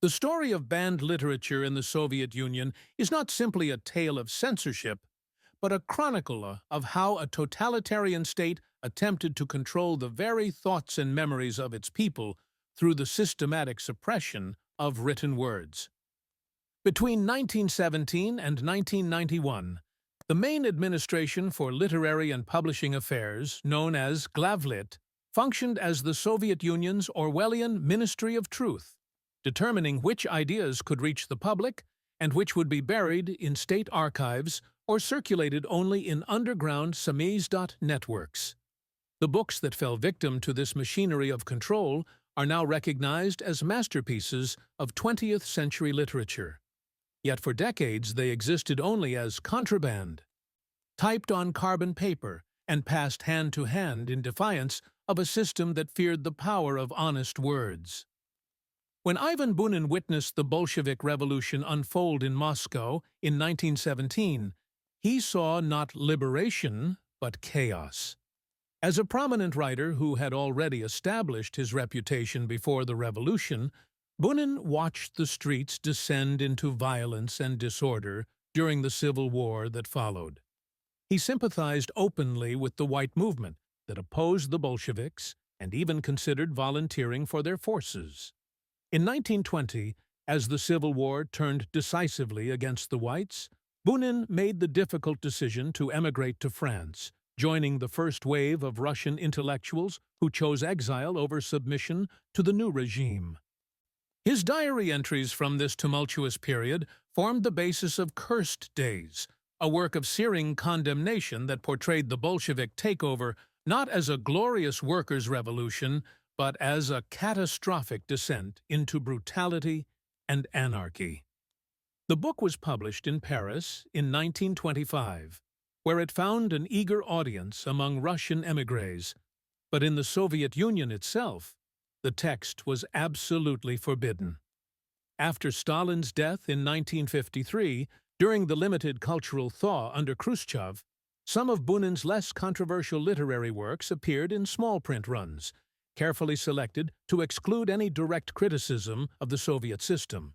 The story of banned literature in the Soviet Union is not simply a tale of censorship, but a chronicle of how a totalitarian state attempted to control the very thoughts and memories of its people through the systematic suppression of written words. Between 1917 and 1991, the main administration for literary and publishing affairs, known as Glavlit, functioned as the Soviet Union's Orwellian Ministry of Truth, determining which ideas could reach the public and which would be buried in state archives or circulated only in underground samizdat networks. The books that fell victim to this machinery of control are now recognized as masterpieces of 20th century literature. Yet for decades they existed only as contraband, typed on carbon paper and passed hand to hand in defiance of a system that feared the power of honest words. When Ivan Bunin witnessed the Bolshevik Revolution unfold in Moscow in 1917, he saw not liberation, but chaos. As a prominent writer who had already established his reputation before the revolution, Bunin watched the streets descend into violence and disorder during the civil war that followed. He sympathized openly with the white movement that opposed the Bolsheviks and even considered volunteering for their forces. In 1920, as the Civil War turned decisively against the whites, Bunin made the difficult decision to emigrate to France, joining the first wave of Russian intellectuals who chose exile over submission to the new regime. His diary entries from this tumultuous period formed the basis of Cursed Days, a work of searing condemnation that portrayed the Bolshevik takeover not as a glorious workers' revolution, but as a catastrophic descent into brutality and anarchy. The book was published in Paris in 1925, where it found an eager audience among Russian émigrés, but in the Soviet Union itself, the text was absolutely forbidden. After Stalin's death in 1953, during the limited cultural thaw under Khrushchev, some of Bunin's less controversial literary works appeared in small print runs, carefully selected to exclude any direct criticism of the Soviet system.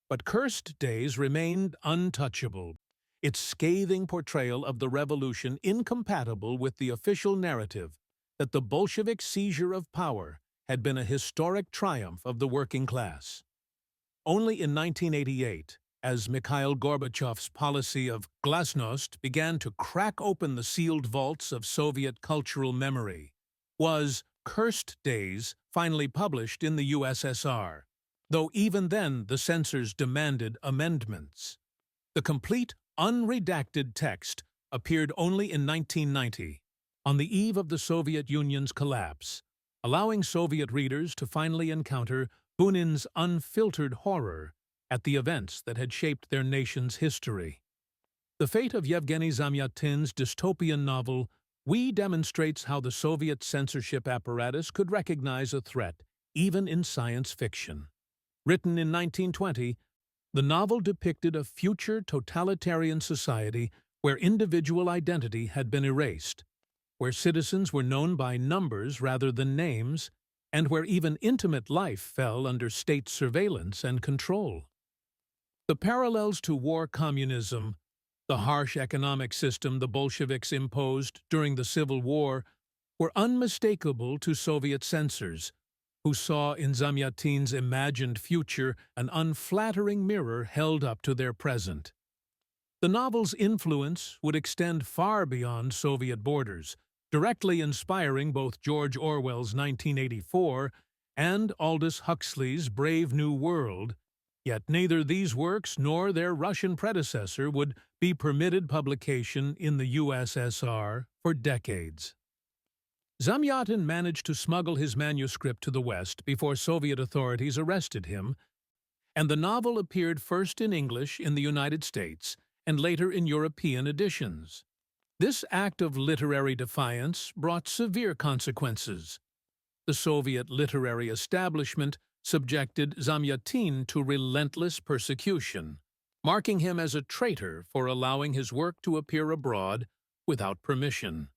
But Cursed Days remained untouchable, its scathing portrayal of the revolution incompatible with the official narrative that the Bolshevik seizure of power had been a historic triumph of the working class. Only in 1988, as Mikhail Gorbachev's policy of glasnost began to crack open the sealed vaults of Soviet cultural memory, was Cursed Days finally published in the USSR, though even then the censors demanded amendments. The complete, unredacted text appeared only in 1990, on the eve of the Soviet Union's collapse, allowing Soviet readers to finally encounter Bunin's unfiltered horror at the events that had shaped their nation's history. The fate of Yevgeny Zamyatin's dystopian novel demonstrates how the Soviet censorship apparatus could recognize a threat, even in science fiction. Written in 1920, the novel depicted a future totalitarian society where individual identity had been erased, where citizens were known by numbers rather than names, and where even intimate life fell under state surveillance and control. The parallels to war communism, the harsh economic system the Bolsheviks imposed during the Civil War, were unmistakable to Soviet censors, who saw in Zamyatin's imagined future an unflattering mirror held up to their present. The novel's influence would extend far beyond Soviet borders, directly inspiring both George Orwell's 1984 and Aldous Huxley's Brave New World, yet neither these works nor their Russian predecessor would be permitted publication in the USSR for decades. Zamyatin managed to smuggle his manuscript to the West before Soviet authorities arrested him, and the novel appeared first in English in the United States and later in European editions. This act of literary defiance brought severe consequences. The Soviet literary establishment subjected Zamyatin to relentless persecution, marking him as a traitor for allowing his work to appear abroad without permission.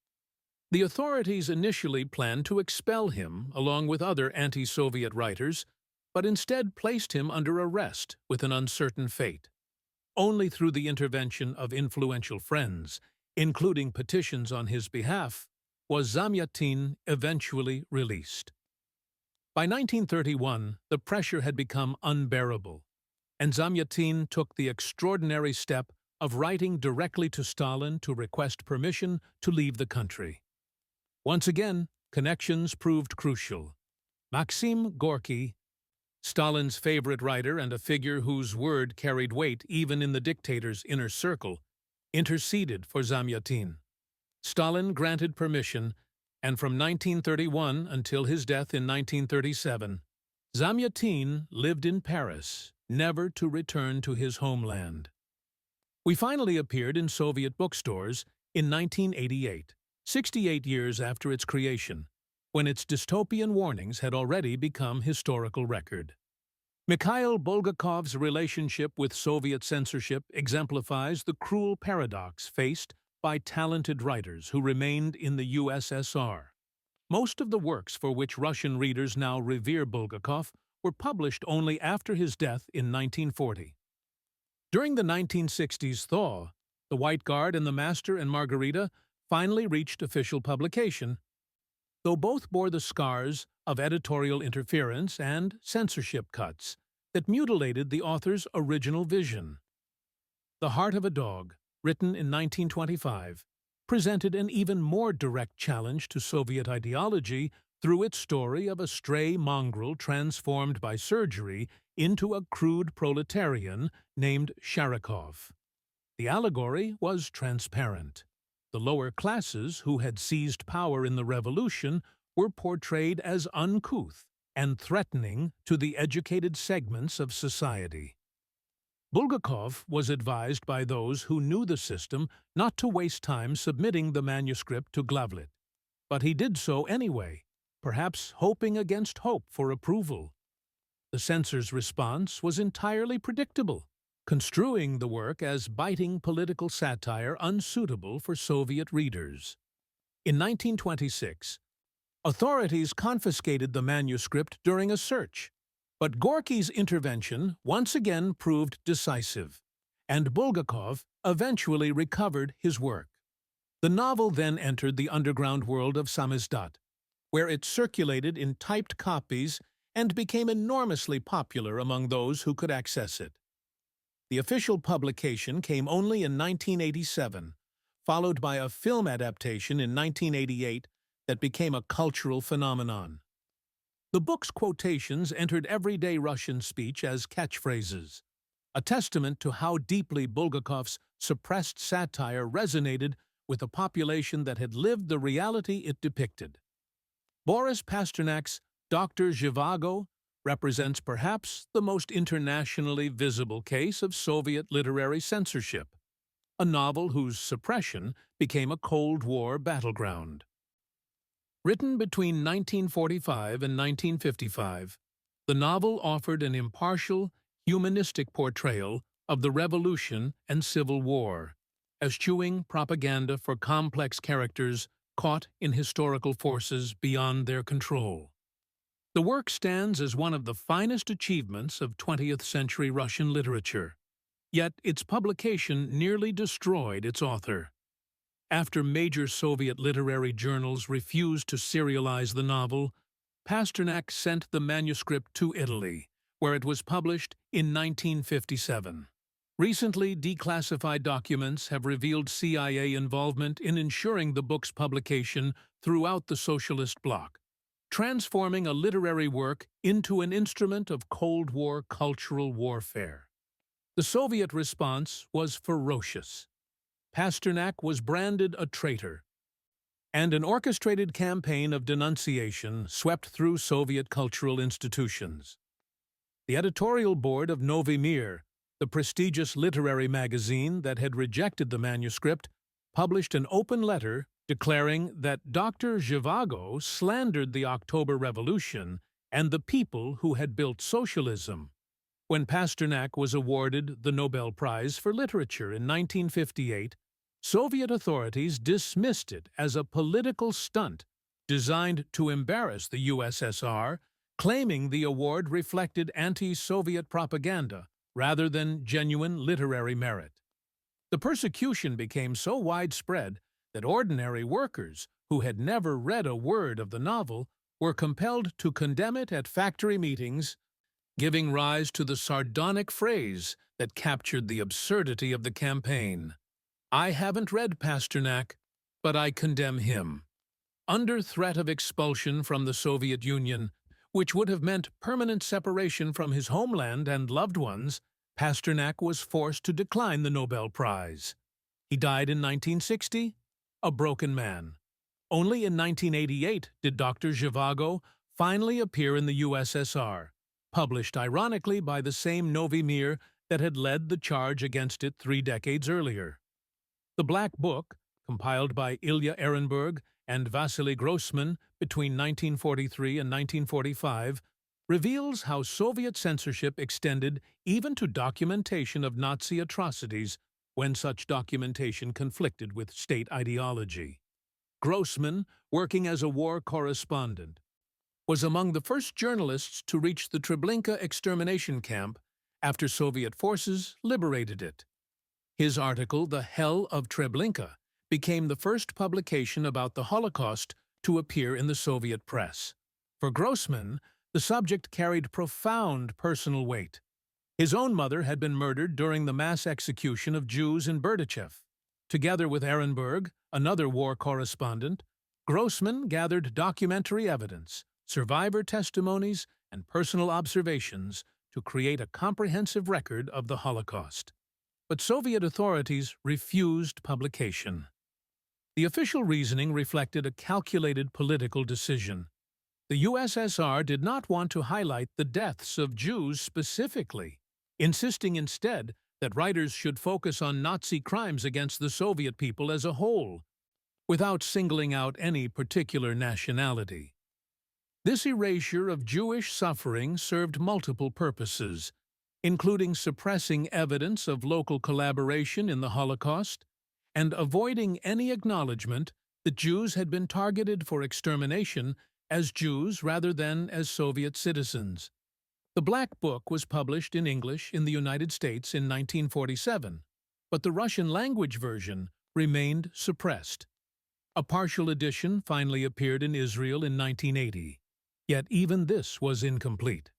The authorities initially planned to expel him, along with other anti-Soviet writers, but instead placed him under arrest with an uncertain fate. Only through the intervention of influential friends, including petitions on his behalf, was Zamyatin eventually released. By 1931, the pressure had become unbearable, and Zamyatin took the extraordinary step of writing directly to Stalin to request permission to leave the country. Once again, connections proved crucial. Maxim Gorky, Stalin's favorite writer and a figure whose word carried weight even in the dictator's inner circle, interceded for Zamyatin. Stalin granted permission, and from 1931 until his death in 1937, Zamyatin lived in Paris, never to return to his homeland. We finally appeared in Soviet bookstores in 1988, 68 years after its creation, when its dystopian warnings had already become historical record. Mikhail Bulgakov's relationship with Soviet censorship exemplifies the cruel paradox faced by talented writers who remained in the USSR. Most of the works for which Russian readers now revere Bulgakov were published only after his death in 1940. During the 1960s thaw, The White Guard and The Master and Margarita finally reached official publication, though both bore the scars of editorial interference and censorship cuts that mutilated the author's original vision. The Heart of a Dog, written in 1925, presented an even more direct challenge to Soviet ideology through its story of a stray mongrel transformed by surgery into a crude proletarian named Sharikov. The allegory was transparent. The lower classes who had seized power in the revolution were portrayed as uncouth and threatening to the educated segments of society. Bulgakov was advised by those who knew the system not to waste time submitting the manuscript to Glavlit, but he did so anyway, perhaps hoping against hope for approval. The censor's response was entirely predictable, construing the work as biting political satire unsuitable for Soviet readers. In 1926, authorities confiscated the manuscript during a search, but Gorky's intervention once again proved decisive, and Bulgakov eventually recovered his work. The novel then entered the underground world of samizdat, where it circulated in typed copies and became enormously popular among those who could access it. The official publication came only in 1987, followed by a film adaptation in 1988 that became a cultural phenomenon. The book's quotations entered everyday Russian speech as catchphrases, a testament to how deeply Bulgakov's suppressed satire resonated with a population that had lived the reality it depicted. Boris Pasternak's Dr. Zhivago represents perhaps the most internationally visible case of Soviet literary censorship, a novel whose suppression became a Cold War battleground. Written between 1945 and 1955, the novel offered an impartial, humanistic portrayal of the Revolution and Civil War, eschewing propaganda for complex characters caught in historical forces beyond their control. The work stands as one of the finest achievements of 20th century Russian literature, yet its publication nearly destroyed its author. After major Soviet literary journals refused to serialize the novel, Pasternak sent the manuscript to Italy, where it was published in 1957. Recently declassified documents have revealed CIA involvement in ensuring the book's publication throughout the socialist bloc, transforming a literary work into an instrument of Cold War cultural warfare. The Soviet response was ferocious. Pasternak was branded a traitor, and an orchestrated campaign of denunciation swept through Soviet cultural institutions. The editorial board of Novy Mir, the prestigious literary magazine that had rejected the manuscript, published an open letter declaring that Dr. Zhivago slandered the October Revolution and the people who had built socialism. When Pasternak was awarded the Nobel Prize for Literature in 1958, Soviet authorities dismissed it as a political stunt designed to embarrass the USSR claiming the award reflected anti-Soviet propaganda rather than genuine literary merit. The persecution became so widespread that ordinary workers, who had never read a word of the novel, were compelled to condemn it at factory meetings, giving rise to the sardonic phrase that captured the absurdity of the campaign: "I haven't read Pasternak, but I condemn him." Under threat of expulsion from the Soviet Union, which would have meant permanent separation from his homeland and loved ones, Pasternak was forced to decline the Nobel Prize. He died in 1960, a broken man. Only in 1988 did Dr. Zhivago finally appear in the USSR, published ironically by the same Novy Mir that had led the charge against it 3 decades earlier. The Black Book, compiled by Ilya Ehrenburg and Vasily Grossman between 1943 and 1945, reveals how Soviet censorship extended even to documentation of Nazi atrocities when such documentation conflicted with state ideology. Grossman, working as a war correspondent, was among the first journalists to reach the Treblinka extermination camp after Soviet forces liberated it. His article, The Hell of Treblinka, became the first publication about the Holocaust to appear in the Soviet press. For Grossman, the subject carried profound personal weight. His own mother had been murdered during the mass execution of Jews in Berdichev. Together with Ehrenburg, another war correspondent, Grossman gathered documentary evidence, survivor testimonies, and personal observations to create a comprehensive record of the Holocaust. But Soviet authorities refused publication. The official reasoning reflected a calculated political decision. The USSR did not want to highlight the deaths of Jews specifically, insisting instead that writers should focus on Nazi crimes against the Soviet people as a whole, without singling out any particular nationality. This erasure of Jewish suffering served multiple purposes, including suppressing evidence of local collaboration in the Holocaust and avoiding any acknowledgement that Jews had been targeted for extermination as Jews rather than as Soviet citizens. The Black Book was published in English in the United States in 1947, but the Russian-language version remained suppressed. A partial edition finally appeared in Israel in 1980, yet even this was incomplete.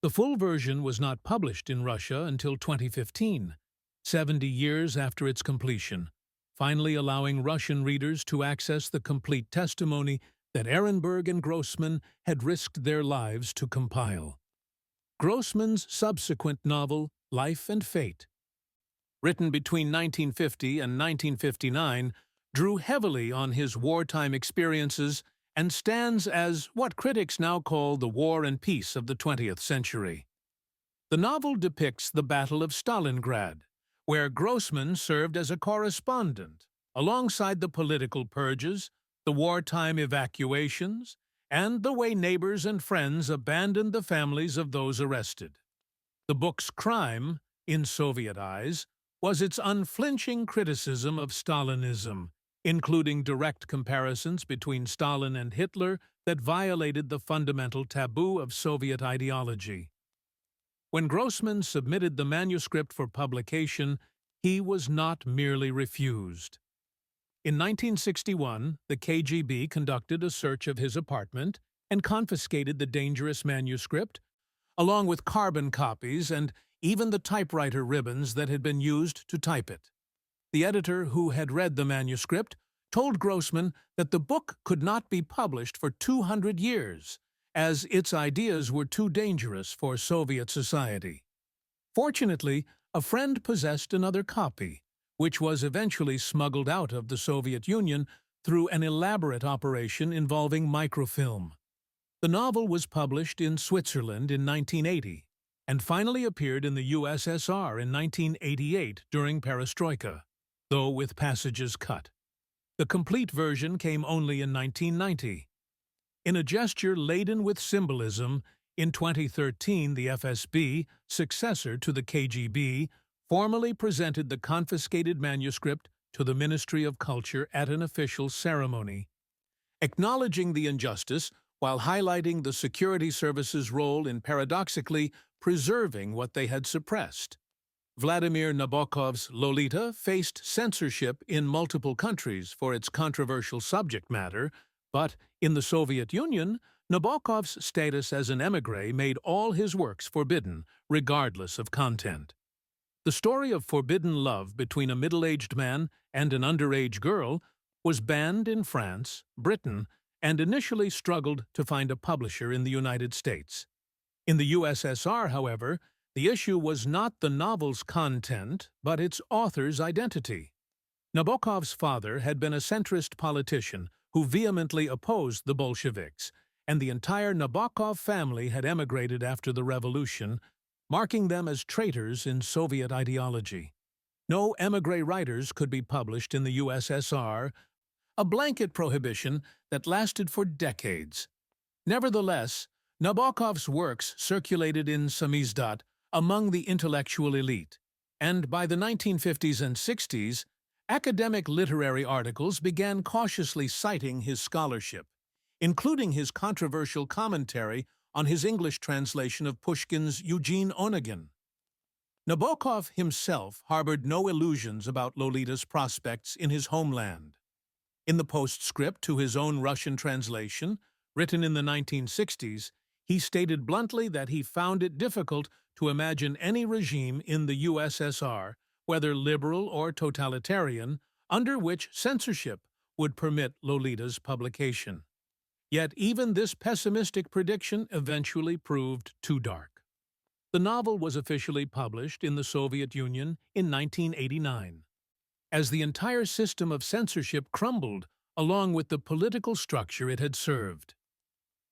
The full version was not published in Russia until 2015, 70 years after its completion, finally allowing Russian readers to access the complete testimony that Ehrenburg and Grossman had risked their lives to compile. Grossman's subsequent novel, Life and Fate, written between 1950 and 1959, drew heavily on his wartime experiences and stands as what critics now call the war and peace of the 20th century. The novel depicts the Battle of Stalingrad, where Grossman served as a correspondent, alongside the political purges, the wartime evacuations, and the way neighbors and friends abandoned the families of those arrested. The book's crime, in Soviet eyes, was its unflinching criticism of Stalinism, including direct comparisons between Stalin and Hitler that violated the fundamental taboo of Soviet ideology. When Grossman submitted the manuscript for publication, he was not merely refused. In 1961, the KGB conducted a search of his apartment and confiscated the dangerous manuscript, along with carbon copies and even the typewriter ribbons that had been used to type it. The editor, who had read the manuscript, told Grossman that the book could not be published for 200 years, as its ideas were too dangerous for Soviet society. Fortunately, a friend possessed another copy, which was eventually smuggled out of the Soviet Union through an elaborate operation involving microfilm. The novel was published in Switzerland in 1980 and finally appeared in the USSR in 1988 during Perestroika, though with passages cut. The complete version came only in 1990. In a gesture laden with symbolism, in 2013 the FSB, successor to the KGB, formally presented the confiscated manuscript to the Ministry of Culture at an official ceremony. Acknowledging the injustice while highlighting the security services' role in paradoxically preserving what they had suppressed. Vladimir Nabokov's Lolita faced censorship in multiple countries for its controversial subject matter, but in the Soviet Union, Nabokov's status as an émigré made all his works forbidden, regardless of content. The story of forbidden love between a middle-aged man and an underage girl was banned in France, Britain, and initially struggled to find a publisher in the United States. In the USSR, however, the issue was not the novel's content, but its author's identity. Nabokov's father had been a centrist politician who vehemently opposed the Bolsheviks, and the entire Nabokov family had emigrated after the revolution, marking them as traitors in Soviet ideology. No émigré writers could be published in the USSR, a blanket prohibition that lasted for decades. Nevertheless, Nabokov's works circulated in samizdat among the intellectual elite, and by the 1950s and 60s, academic literary articles began cautiously citing his scholarship, including his controversial commentary on his English translation of Pushkin's Eugene Onegin. Nabokov himself harbored no illusions about Lolita's prospects in his homeland. In the postscript to his own Russian translation, written in the 1960s, he stated bluntly that he found it difficult to imagine any regime in the USSR, whether liberal or totalitarian, under which censorship would permit Lolita's publication. Yet even this pessimistic prediction eventually proved too dark. The novel was officially published in the Soviet Union in 1989. As the entire system of censorship crumbled along with the political structure it had served.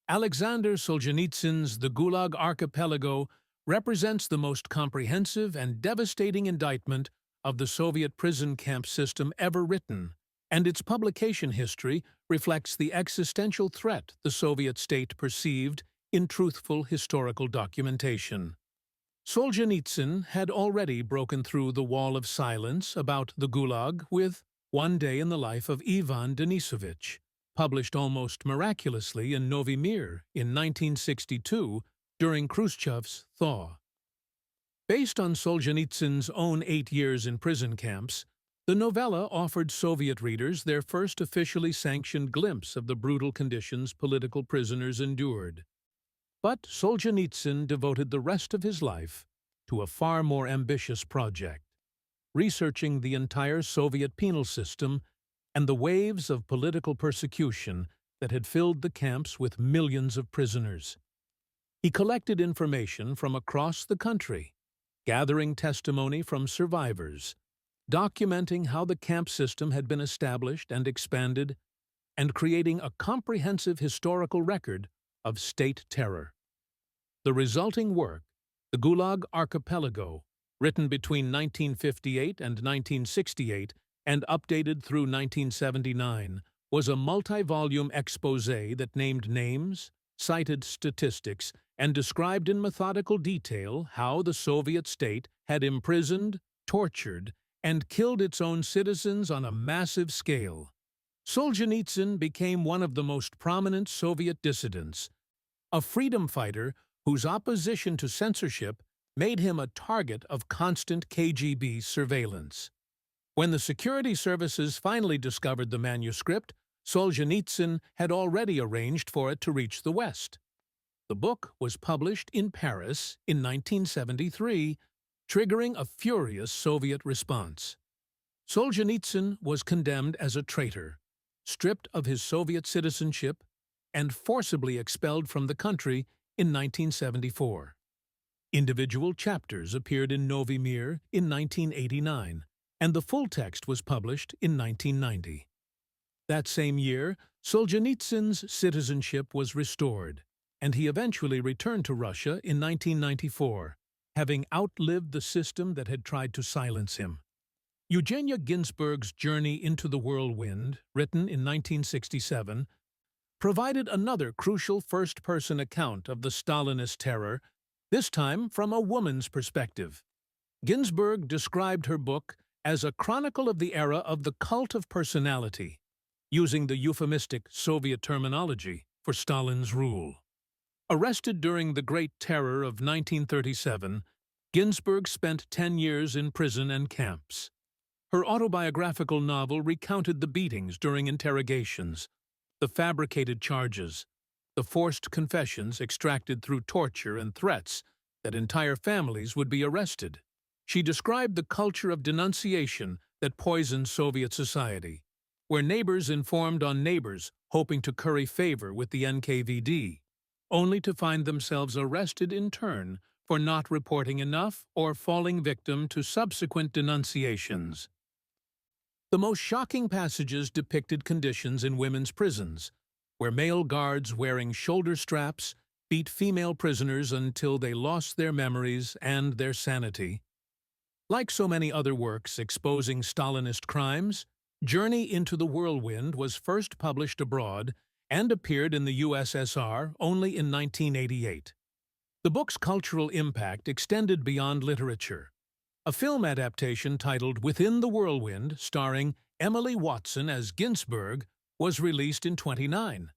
Aleksandr Solzhenitsyn's The Gulag Archipelago represents the most comprehensive and devastating indictment of the Soviet prison camp system ever written, and its publication history reflects the existential threat the Soviet state perceived in truthful historical documentation. Solzhenitsyn had already broken through the wall of silence about the Gulag with One Day in the Life of Ivan Denisovich, published almost miraculously in Novi Mir in 1962 during Khrushchev's thaw. Based on Solzhenitsyn's own 8 years in prison camps, the novella offered Soviet readers their first officially sanctioned glimpse of the brutal conditions political prisoners endured. But Solzhenitsyn devoted the rest of his life to a far more ambitious project, researching the entire Soviet penal system and the waves of political persecution that had filled the camps with millions of prisoners. He collected information from across the country, gathering testimony from survivors, documenting how the camp system had been established and expanded, and creating a comprehensive historical record of state terror. The resulting work, The Gulag Archipelago, written between 1958 and 1968 and updated through 1979, was a multi-volume exposé that named names, cited statistics, and described in methodical detail how the Soviet state had imprisoned, tortured, and killed its own citizens on a massive scale. Solzhenitsyn became one of the most prominent Soviet dissidents, a freedom fighter whose opposition to censorship made him a target of constant KGB surveillance. When the security services finally discovered the manuscript, Solzhenitsyn had already arranged for it to reach the West. The book was published in Paris in 1973, triggering a furious Soviet response. Solzhenitsyn was condemned as a traitor, stripped of his Soviet citizenship, and forcibly expelled from the country in 1974. Individual chapters appeared in Novi Mir in 1989, and the full text was published in 1990. That same year, Solzhenitsyn's citizenship was restored, and he eventually returned to Russia in 1994, having outlived the system that had tried to silence him. Eugenia Ginsberg's Journey into the Whirlwind, written in 1967, provided another crucial first-person account of the Stalinist terror, this time from a woman's perspective. Ginsberg described her book as a chronicle of the era of the cult of personality, using the euphemistic Soviet terminology. for Stalin's rule. Arrested during the Great Terror of 1937, Ginsburg spent 10 years in prison and camps. Her autobiographical novel recounted the beatings during interrogations, the fabricated charges, the forced confessions extracted through torture and threats that entire families would be arrested. She described the culture of denunciation that poisoned Soviet society, where neighbors informed on neighbors hoping to curry favor with the NKVD, only to find themselves arrested in turn for not reporting enough or falling victim to subsequent denunciations. The most shocking passages depicted conditions in women's prisons, where male guards wearing shoulder straps beat female prisoners until they lost their memories and their sanity. Like so many other works exposing Stalinist crimes, Journey into the Whirlwind was first published abroad and appeared in the USSR only in 1988. The book's cultural impact extended beyond literature. A film adaptation titled Within the Whirlwind, starring Emily Watson as Ginsburg, was released in 1929.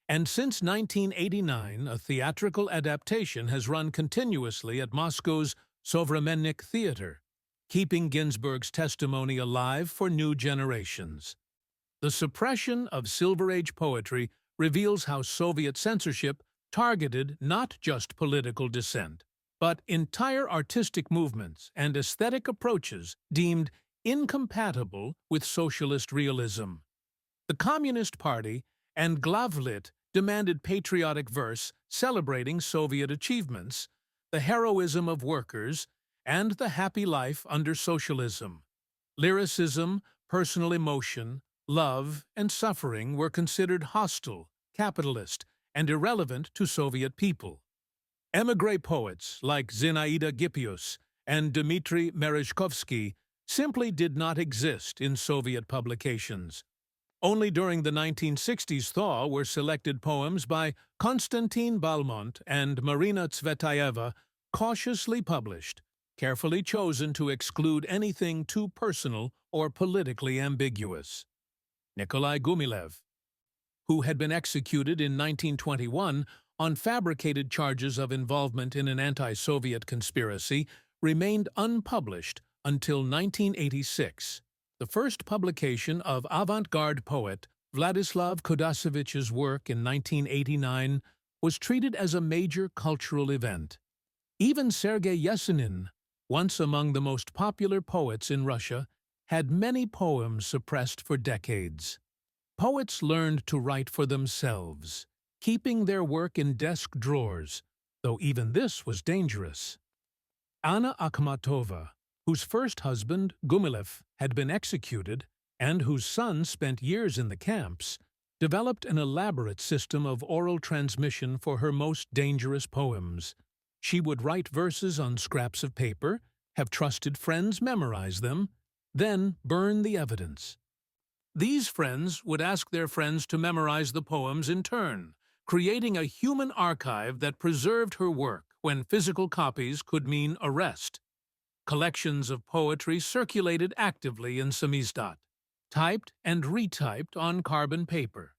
And since 1989, a theatrical adaptation has run continuously at Moscow's Sovremennik Theater, keeping Ginsburg's testimony alive for new generations. The suppression of Silver Age poetry reveals how Soviet censorship targeted not just political dissent, but entire artistic movements and aesthetic approaches deemed incompatible with socialist realism. The Communist Party and Glavlit demanded patriotic verse celebrating Soviet achievements, the heroism of workers, and the happy life under socialism. Lyricism, personal emotion, love, and suffering were considered hostile, capitalist, and irrelevant to Soviet people. Émigré poets like Zinaida Gippius and Dmitry Merezhkovsky simply did not exist in Soviet publications. Only during the 1960s thaw were selected poems by Konstantin Balmont and Marina Tsvetaeva cautiously published, carefully chosen to exclude anything too personal or politically ambiguous. Nikolai Gumilev, who had been executed in 1921 on fabricated charges of involvement in an anti-Soviet conspiracy, remained unpublished until 1986. The first publication of avant-garde poet Vladislav Kudasevich's work in 1989 was treated as a major cultural event. Even Sergei Yesenin, once among the most popular poets in Russia, had many poems suppressed for decades. Poets learned to write for themselves, keeping their work in desk drawers, though even this was dangerous. Anna Akhmatova, whose first husband, Gumilev, had been executed and whose son spent years in the camps, developed an elaborate system of oral transmission for her most dangerous poems. She would write verses on scraps of paper, have trusted friends memorize them, then burn the evidence. These friends would ask their friends to memorize the poems in turn, creating a human archive that preserved her work when physical copies could mean arrest. Collections of poetry circulated actively in samizdat, typed and retyped on carbon paper.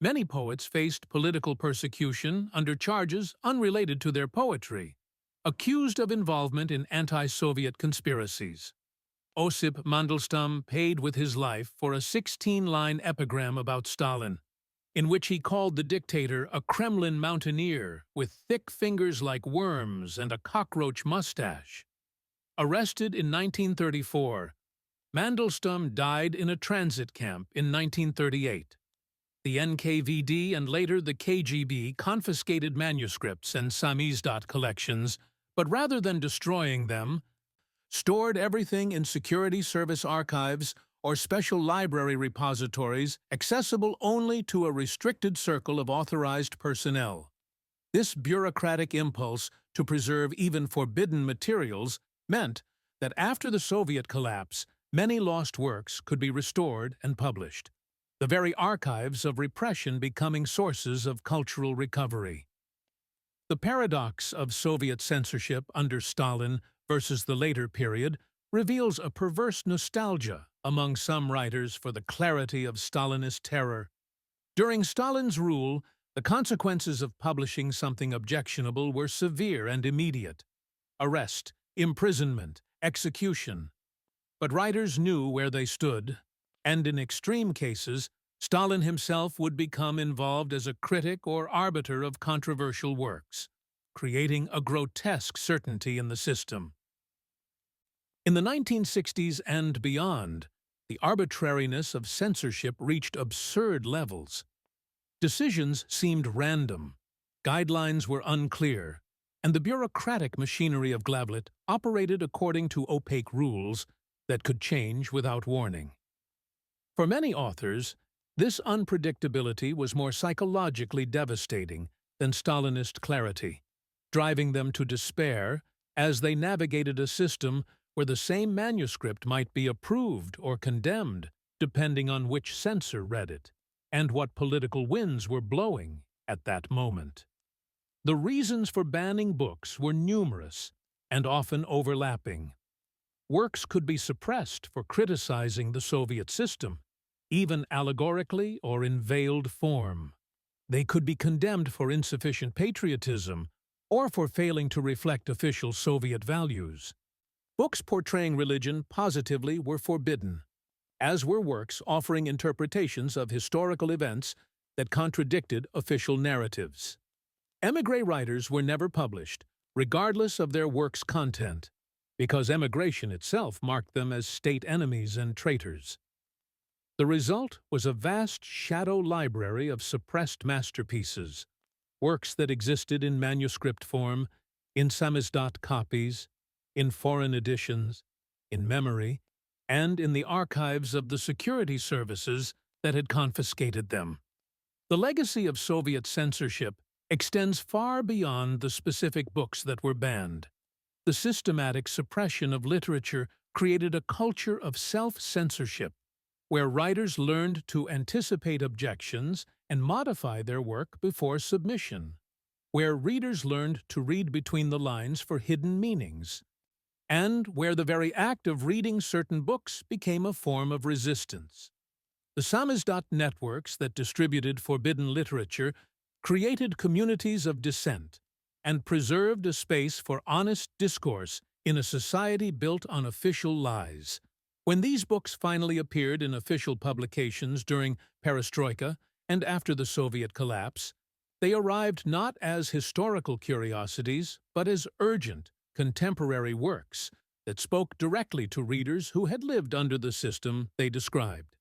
Many poets faced political persecution under charges unrelated to their poetry, accused of involvement in anti-Soviet conspiracies. Osip Mandelstam paid with his life for a 16-line epigram about Stalin, in which he called the dictator a Kremlin mountaineer with thick fingers like worms and a cockroach mustache. Arrested in 1934, Mandelstam died in a transit camp in 1938. The NKVD and later the KGB confiscated manuscripts and samizdat collections, but rather than destroying them, stored everything in security service archives or special library repositories accessible only to a restricted circle of authorized personnel. This bureaucratic impulse to preserve even forbidden materials meant that after the Soviet collapse, many lost works could be restored and published, the very archives of repression becoming sources of cultural recovery. The paradox of Soviet censorship under Stalin versus the later period reveals a perverse nostalgia among some writers for the clarity of Stalinist terror. During Stalin's rule, The consequences of publishing something objectionable were severe and immediate: arrest, imprisonment, execution. But writers knew where they stood, and in extreme cases, Stalin himself would become involved as a critic or arbiter of controversial works, creating a grotesque certainty in the system. In the 1960s and beyond, the arbitrariness of censorship reached absurd levels. Decisions seemed random, guidelines were unclear, and the bureaucratic machinery of Glavlit operated according to opaque rules that could change without warning. For many authors, this unpredictability was more psychologically devastating than Stalinist clarity, driving them to despair as they navigated a system where the same manuscript might be approved or condemned depending on which censor read it and what political winds were blowing at that moment. The reasons for banning books were numerous and often overlapping. Works could be suppressed for criticizing the Soviet system, even allegorically or in veiled form. They could be condemned for insufficient patriotism or for failing to reflect official Soviet values. Books portraying religion positively were forbidden, as were works offering interpretations of historical events that contradicted official narratives. Émigré writers were never published, regardless of their work's content, because emigration itself marked them as state enemies and traitors. The result was a vast shadow library of suppressed masterpieces, works that existed in manuscript form, in samizdat copies, in foreign editions, in memory, and in the archives of the security services that had confiscated them. The legacy of Soviet censorship extends far beyond the specific books that were banned. The systematic suppression of literature created a culture of self-censorship, where writers learned to anticipate objections and modify their work before submission, where readers learned to read between the lines for hidden meanings, and where the very act of reading certain books became a form of resistance. The samizdat networks that distributed forbidden literature created communities of dissent and preserved a space for honest discourse in a society built on official lies. When these books finally appeared in official publications during perestroika and after the Soviet collapse, they arrived not as historical curiosities, but as urgent, contemporary works that spoke directly to readers who had lived under the system they described.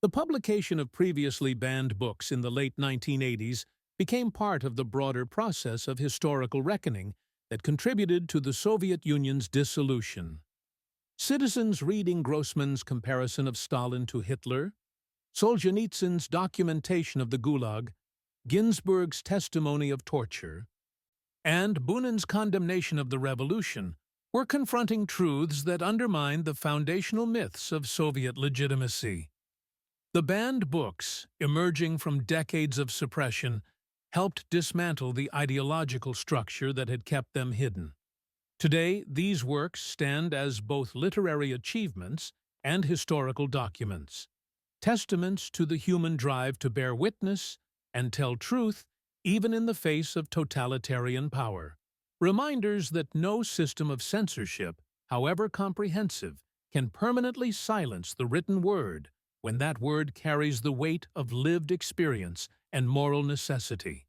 The publication of previously banned books in the late 1980s became part of the broader process of historical reckoning that contributed to the Soviet Union's dissolution. Citizens reading Grossman's comparison of Stalin to Hitler, Solzhenitsyn's documentation of the Gulag, Ginsburg's testimony of torture, and Bunin's condemnation of the revolution were confronting truths that undermined the foundational myths of Soviet legitimacy. The banned books, emerging from decades of suppression, helped dismantle the ideological structure that had kept them hidden. Today, these works stand as both literary achievements and historical documents, testaments to the human drive to bear witness and tell truth even in the face of totalitarian power. Reminders that no system of censorship, however comprehensive, can permanently silence the written word when that word carries the weight of lived experience and moral necessity.